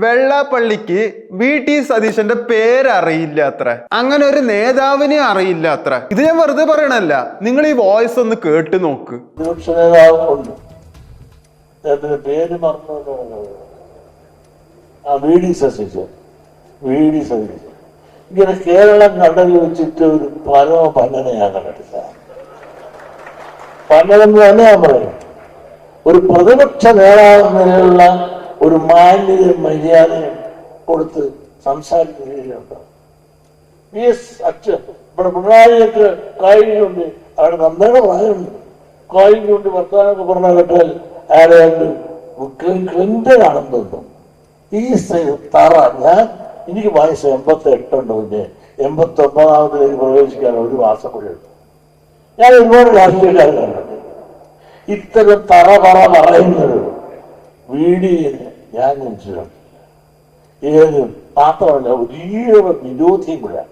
വെള്ളാപ്പള്ളിക്ക് വി.ടി. സതീശന്റെ പേരറിയില്ല അത്ര, അങ്ങനെ ഒരു നേതാവിനെ അറിയില്ല അത്ര. ഇത് ഞാൻ വെറുതെ പറയണല്ല, നിങ്ങൾ ഈ വോയിസ് ഒന്ന് കേട്ട് നോക്ക്. പേര് ഇങ്ങനെ കേരളം കടൽ വെച്ചിട്ട് ഒരു പന്നനെ ഞാൻ കണ്ടിട്ടില്ല. പന്നനെന്ന് തന്നെ ഞാൻ പറയും. ഒരു പ്രതിപക്ഷ നേതാവെന്ന നിലയിലുള്ള ഒരു മാന്യതയും മര്യാദയും കൊടുത്ത് സംസാരിക്കുന്ന രീതിയുണ്ട്. അച്ഛൻ ഇവിടെ പിണറായിക്ക് കായികമുണ്ട്, അവിടെ നന്ദയുടെ പ്രായമുണ്ട്, കായികമുണ്ട് വർത്താനൊക്കെ പറഞ്ഞ കേട്ടാൽ ആരെയാണ്ട് ക്ലിന്റൺ ആണെന്ന് തോന്നും. ഈ തറ എനിക്ക് വയസ്സ് 88 പിന്നെ 89 പ്രവേശിക്കാൻ ഒരു മാസം കൂടെ ഉണ്ട്. ഞാൻ ഒരുപാട് രാഷ്ട്രീയക്കാരെ കണ്ടിട്ടുണ്ട്. ഇത്തരം തറ പറയുന്നത് വീഡിയോ ഞാൻ മനസ്സിലുണ്ട്. ഏത് മാത്രമല്ല ഒരു ഈഴവ വിരോധിയും കൂടെ.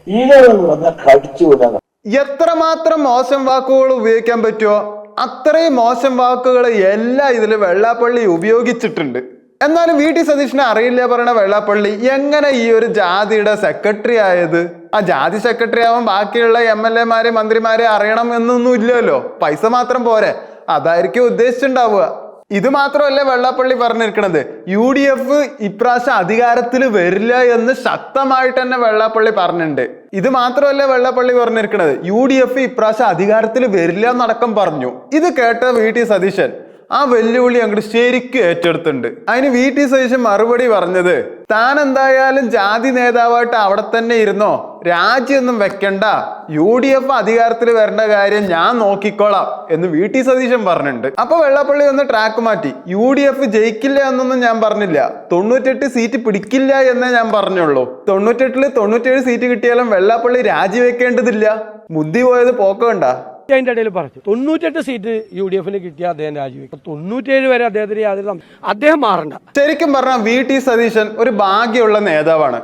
ഈഴവെന്ന് പറഞ്ഞാൽ കടിച്ചു വിടാൻ എത്രമാത്രം മോശം വാക്കുകൾ ഉപയോഗിക്കാൻ പറ്റുമോ അത്രയും മോശം വാക്കുകൾ എല്ലാം ഇതിൽ വെള്ളാപ്പള്ളി ഉപയോഗിച്ചിട്ടുണ്ട്. എന്നാലും വി.ടി. സതീശനെ അറിയില്ല പറയണ വെള്ളാപ്പള്ളി എങ്ങനെ ഈ ഒരു ജാതിയുടെ സെക്രട്ടറി ആയത്? ആ ജാതി സെക്രട്ടറി ആവാൻ ബാക്കിയുള്ള MLA-മാരെ മന്ത്രിമാരെ അറിയണം എന്നൊന്നും ഇല്ലല്ലോ, പൈസ മാത്രം പോരെ, അതായിരിക്കും ഉദ്ദേശിച്ചിട്ടുണ്ടാവുക. ഇത് മാത്രമല്ല വെള്ളാപ്പള്ളി പറഞ്ഞിരിക്കണത്, UDF ഇപ്രാവശ്യം അധികാരത്തിൽ വരില്ല എന്ന് ശക്തമായിട്ട് തന്നെ വെള്ളാപ്പള്ളി പറഞ്ഞിട്ടുണ്ട്. ഇത് മാത്രമല്ല വെള്ളാപ്പള്ളി പറഞ്ഞിരിക്കണത്, UDF ഇപ്രാവശ്യം അധികാരത്തിൽ വരില്ല എന്നടക്കം പറഞ്ഞു. ഇത് കേട്ട വി.ടി. സതീശൻ ആ വെല്ലുവിളി അങ്ങോട്ട് ശരിക്കും ഏറ്റെടുത്തിട്ടുണ്ട്. അതിന് വി.ടി. സതീശൻ മറുപടി പറഞ്ഞത്, താൻ എന്തായാലും ജാതി നേതാവായിട്ട് അവിടെ തന്നെ ഇരുന്നോ, രാജിയൊന്നും വെക്കണ്ട, UDF അധികാരത്തിൽ വരേണ്ട കാര്യം ഞാൻ നോക്കിക്കോളാം എന്ന് വി.ടി. സതീശൻ പറഞ്ഞിട്ടുണ്ട്. അപ്പൊ വെള്ളാപ്പള്ളി ഒന്ന് ട്രാക്ക് മാറ്റി, UDF ജയിക്കില്ല എന്നൊന്നും ഞാൻ പറഞ്ഞില്ല, 98 സീറ്റ് പിടിക്കില്ല എന്നേ ഞാൻ പറഞ്ഞുള്ളൂ. 98-ൽ 97 സീറ്റ് കിട്ടിയാലും വെള്ളാപ്പള്ളി രാജിവെക്കേണ്ടതില്ല. ബുദ്ധി പോയത് പോക്കണ്ട. അതിന്റെ ഇടയിൽ പറഞ്ഞു 98 സീറ്റ് UDF കിട്ടിയ അദ്ദേഹം രാജിവെക്കും, 97 വരെ അദ്ദേഹത്തിന് അദ്ദേഹം മാറണ്ട. ശരിക്കും പറഞ്ഞാൽ വി.ടി. സതീശൻ ഒരു ഭാഗ്യമുള്ള നേതാവാണ്.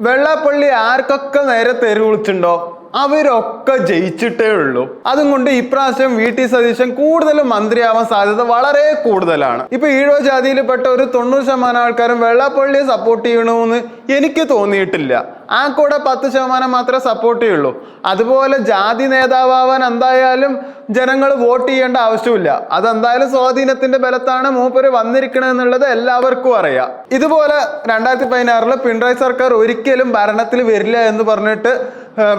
വെള്ളാപ്പള്ളി ആർക്കൊക്കെ നേരെ തെരുവ് വിളിച്ചിട്ടുണ്ടോ അവരൊക്കെ ജയിച്ചിട്ടേ ഉള്ളൂ. അതും കൊണ്ട് ഇപ്രാവശ്യം വി.ടി. സതീശൻ കൂടുതലും മന്ത്രിയാവാൻ സാധ്യത വളരെ കൂടുതലാണ്. ഇപ്പൊ ഈഴവ ജാതിയിൽപ്പെട്ട ഒരു 90% ആൾക്കാരും വെള്ളാപ്പള്ളിയെ സപ്പോർട്ട് ചെയ്യണമെന്ന് എനിക്ക് തോന്നിയിട്ടില്ല. ആ കൂടെ 10% മാത്രമേ സപ്പോർട്ട് ചെയ്യുള്ളൂ. അതുപോലെ ജാതി നേതാവാൻ എന്തായാലും ജനങ്ങൾ വോട്ട് ചെയ്യേണ്ട ആവശ്യമില്ല. അതെന്തായാലും സ്വാധീനത്തിന്റെ ബലത്താണ് മൂപ്പര് വന്നിരിക്കണെന്നുള്ളത് എല്ലാവർക്കും അറിയാം. ഇതുപോലെ 2016 പിണറായി സർക്കാർ ഒരിക്കലും ഭരണത്തിൽ വരില്ല എന്ന് പറഞ്ഞിട്ട്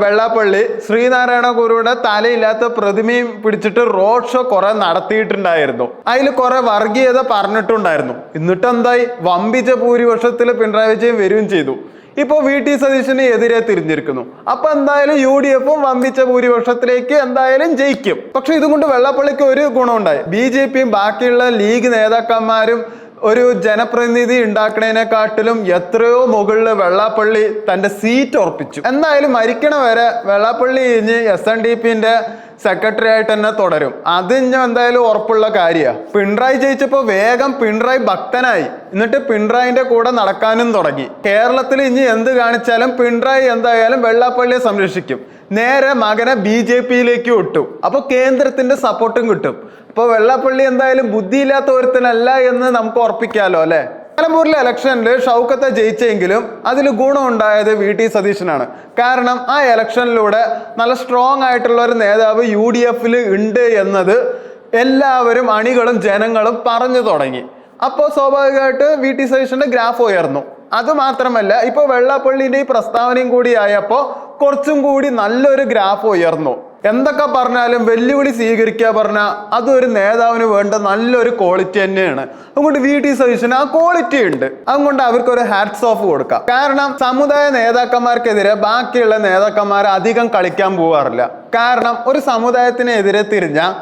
വെള്ളാപ്പള്ളി ശ്രീനാരായണ ഗുരുവിടെ തലയില്ലാത്ത പ്രതിമയും പിടിച്ചിട്ട് റോഡ് ഷോ കുറെ നടത്തിയിട്ടുണ്ടായിരുന്നു. അതിൽ കുറെ വർഗീയത പറഞ്ഞിട്ടുണ്ടായിരുന്നു. എന്നിട്ട് എന്തായി, വമ്പിച്ച ഭൂരിപക്ഷത്തിൽ പിണറായി വിജയൻ വരികയും ചെയ്തു. ഇപ്പൊ വി.ടി. സതീശന് എതിരെ തിരിഞ്ഞിരിക്കുന്നു. അപ്പൊ എന്തായാലും UDF വമ്പിച്ച ഭൂരിപക്ഷത്തിലേക്ക് എന്തായാലും ജയിക്കും. പക്ഷെ ഇതുകൊണ്ട് വെള്ളാപ്പള്ളിക്ക് ഒരു ഗുണമുണ്ടായി, BJP-യും ബാക്കിയുള്ള ലീഗ് നേതാക്കന്മാരും ഒരു ജനപ്രതിനിധി ഉണ്ടാക്കണേനെക്കാട്ടിലും എത്രയോ മുകളിൽ വെള്ളാപ്പള്ളി തന്റെ സീറ്റ് ഉറപ്പിച്ചു. എന്തായാലും മരിക്കണ വരെ വെള്ളാപ്പള്ളി ഇനി SNDP-ന്റെ സെക്രട്ടറി ആയിട്ട് തന്നെ തുടരും. അത് ഇനി എന്തായാലും ഉറപ്പുള്ള കാര്യമാണ്. പിണറായി ജയിച്ചപ്പോ വേഗം പിണറായി ഭക്തനായി, എന്നിട്ട് പിണറായിന്റെ കൂടെ നടക്കാനും തുടങ്ങി. കേരളത്തിൽ ഇനി എന്ത് കാണിച്ചാലും പിണറായി എന്തായാലും വെള്ളാപ്പള്ളിയെ സംരക്ഷിക്കും. നേരെ മകനെ BJP-യിലേക്ക് വിട്ടു. അപ്പൊ കേന്ദ്രത്തിന്റെ സപ്പോർട്ടും കിട്ടും. അപ്പൊ വെള്ളാപ്പള്ളി എന്തായാലും ബുദ്ധിയില്ലാത്ത ഒരുത്തനല്ല എന്ന് നമുക്ക് ഉറപ്പിക്കാലോ അല്ലെ. നിലമ്പൂരിലെ ഇലക്ഷനിൽ ഷൗക്കത്തെ ജയിച്ചെങ്കിലും അതിൽ ഗുണമുണ്ടായത് വി.ടി. സതീശനാണ്. കാരണം ആ ഇലക്ഷനിലൂടെ നല്ല സ്ട്രോങ് ആയിട്ടുള്ള ഒരു നേതാവ് UDF-ൽ ഉണ്ട് എന്നത് എല്ലാവരും അണികളും ജനങ്ങളും പറഞ്ഞു തുടങ്ങി. അപ്പോൾ സ്വാഭാവികമായിട്ട് വി.ടി. സതീശന്റെ ഗ്രാഫ് ഉയർന്നു. അത് മാത്രമല്ല, ഇപ്പൊ വെള്ളാപ്പള്ളിന്റെ ഈ പ്രസ്താവനയും കൂടി ആയപ്പോ കുറച്ചും കൂടി നല്ലൊരു ഗ്രാഫ് ഉയർന്നു. എന്തൊക്കെ പറഞ്ഞാലും വെല്ലുവിളി സ്വീകരിക്കുക പറഞ്ഞാൽ അതൊരു നേതാവിന് വേണ്ട നല്ലൊരു ക്വാളിറ്റി തന്നെയാണ്. അതുകൊണ്ട് വി.ടി. സതീശന് ആ ക്വാളിറ്റി ഉണ്ട്. അതുകൊണ്ട് അവർക്കൊരു ഹാറ്റ്സ് ഓഫ് കൊടുക്കാം. കാരണം സമുദായ നേതാക്കന്മാർക്കെതിരെ ബാക്കിയുള്ള നേതാക്കന്മാർ അധികം കളിക്കാൻ പോവാറില്ല. കാരണം ഒരു സമുദായത്തിനെതിരെ തിരിഞ്ഞാൽ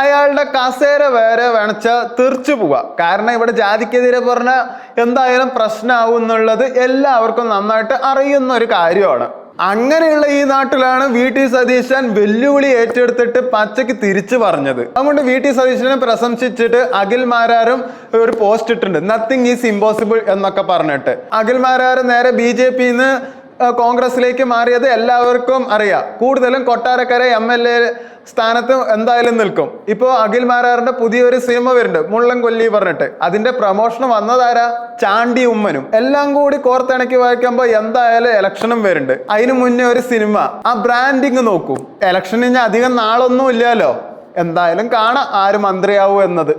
അയാളുടെ കസേര വേറെ വേണച്ച തെറിച്ചു പോവുക. കാരണം ഇവിടെ ജാതിക്കെതിരെ പറഞ്ഞാൽ എന്തായാലും പ്രശ്നമാവും എന്നുള്ളത് എല്ലാവർക്കും നന്നായിട്ട് അറിയുന്ന ഒരു കാര്യമാണ്. അങ്ങനെയുള്ള ഈ നാട്ടിലാണ് വി.ടി. സതീശൻ വെല്ലുവിളി ഏറ്റെടുത്തിട്ട് പച്ചയ്ക്ക് തിരിച്ചു പറഞ്ഞത്. അതുകൊണ്ട് വി.ടി. സതീശനെ പ്രശംസിച്ചിട്ട് അഖിൽ മാരാരും ഒരു പോസ്റ്റ് ഇട്ടിട്ടുണ്ട്, നത്തിങ് ഈസ് ഇമ്പോസിബിൾ എന്നൊക്കെ പറഞ്ഞിട്ട്. അഖിൽ മാരാർ നേരെ BJP-ന്ന് കോൺഗ്രസിലേക്ക് മാറിയത് എല്ലാവർക്കും അറിയാം. കൂടുതലും കൊട്ടാരക്കര MLA സ്ഥാനത്ത് എന്തായാലും നിൽക്കും. ഇപ്പോ അഖിൽ മാരാറിന്റെ പുതിയൊരു സിനിമ വരുന്നുണ്ട്, മുള്ളൻകൊല്ലി പറഞ്ഞിട്ട്. അതിന്റെ പ്രൊമോഷൻ വന്നതാരാ? ചാണ്ടി ഉമ്മനും. എല്ലാം കൂടി കോർത്തിണക്കി വായിക്കുമ്പോ എന്തായാലും ഇലക്ഷനും വരുന്നുണ്ട്. അതിനു മുന്നേ ഒരു സിനിമ, ആ ബ്രാൻഡിങ് നോക്കൂ. ഇലക്ഷന് അധികം നാളൊന്നും ഇല്ലല്ലോ. എന്തായാലും കാണാം ആര് മന്ത്രിയാവൂ എന്നത്.